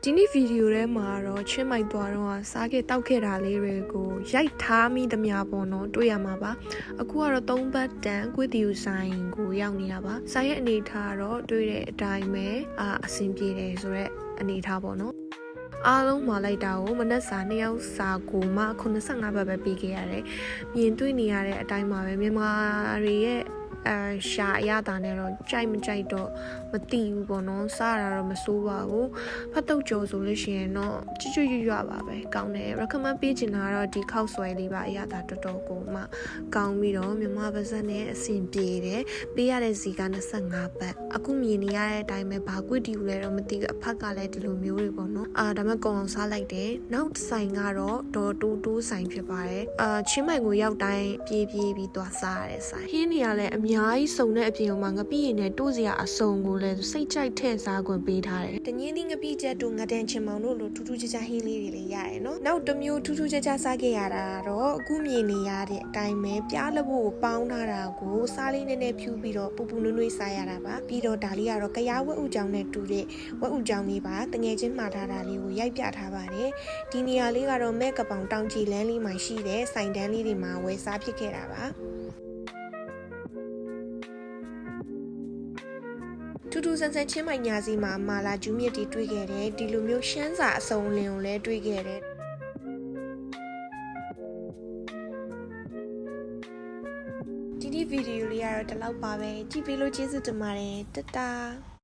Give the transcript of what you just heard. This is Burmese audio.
ဒီနေ့ဗီဒီယိုထဲမှာတော့ချင်းမိုက်သွားတော့စားခဲ့တောက်ခဲ့တာလေးတွေကိုရိုက်ထားမိသမျှပေါ့နော်တွေ့ရမှာပါအခုကတော့3ဘတ်တန်ကွေးတီယူဆိုင်ကိုရောက်နေတာပါဆိုင်ရဲ့အနေထားတော့တွေ့တဲ့အတိုင်းပဲအဆင်ပြေတယ်ဆိုတော့အနေထားပေါ့နော်အားလုံးမှာလိုက်တာကိုမနက်စာ2ယောက်စာကိုမှ85ဘတ်ပဲပေးခဲ့ရတယ်မြင်တွေ့နေရတဲ့အတိုင်းပါပဲမြန်မာတွေရဲ့ရှာအရတာနဲ့တော့ကြိုက်မကြိုက်တော့မသိဘူးပေါ့နော်စားရတာတော့မစိုးပါဘူးဖတ်တုတ်ကြော်ဆိုလို့ရှိရင်တော့ကျွတ်ရွပါပဲကောင်းတယ် recommend ပေးချင်တာကတော့ဒီခောက်ဆွဲလေးပါအရတာတော်တော်ကိုမှကောင်းပြီးတော့မြန်မာပါဇက်နဲ့အဆင်ပြေတယ်ပေးရတဲ့စီက25ဘတ်အခုမြင်နေရတဲ့အတိုင်းပဲဘာကွစ်တီကိုလည်းတော့မသိဘူးအဖက်ကလည်းဒီလိုမျိုးတွေပေါ့နော်ဒါမှကုံအောင်စားလိုက်တယ်နောက်ဆိုင်ကတော့ဒေါ်တူးဆိုင်ဖြစ်ပါတယ်ချင်းမိုင်ကိုရောက်တိုင်းပြေးပြီးသွားစားရတဲ့ဆိုင်ဟင်းနေရလဲအများကြီးစုံတဲ့အပြင်မှာငပိရည်နဲ့တိုးစရာအစုံကိုလည်းစိတ်ကြိုက်ထည့်စားခွင့်ပေးထားတယ်တငင်းသီးငပိချက်တို့ငဒန်ချင်မောင်တို့လိုထူးထူးခြားခြားဟင်းလေးတွေလည်းရတယ်နော်နောက်တစ်မျိုးထူးထူးခြားခြားစားခဲ့ရတာတော့အခုမြင်နေရတဲ့အတိုင်းပဲပြားလဘို့ကိုပေါင်းထားတာကိုစားလေးနဲ့ဖြူပြီးတော့ပူပူနွေ့နွေ့စားရတာပါပြီးတော့ဒါလေးကတော့ကရားဝက်ဥကြောင်နဲ့တူတဲ့ဝက်ဥကြောင်လေးပါတငယ်ချင်းမှာထားတာလေးကိုရိုက်ပြထားပါတယ်ဒီနေရာလေးကတော့မဲကပောင်တောင်ကြီးလမ်းလေးမှာရှိတဲ့ဆိုင်တန်းလေးတွေမှာဝယ်စားဖြစ်ခဲ့တာပါထူးထူးဆန်းဆန်းချင်းမိုင်ညာစီမှာမာလာကျူးမြစ်တီတွေ့ခဲ့တယ်ဒီလိုမျိုးရှမ်းစာအစုံလင်ကိုလည်းတွေ့ခဲ့တယ်ဒီဗီဒီယိုလေးကတော့ဒီလောက်ပါပဲကြည့်ပေးလို့ကျေးဇူးတင်ပါတယ်တတား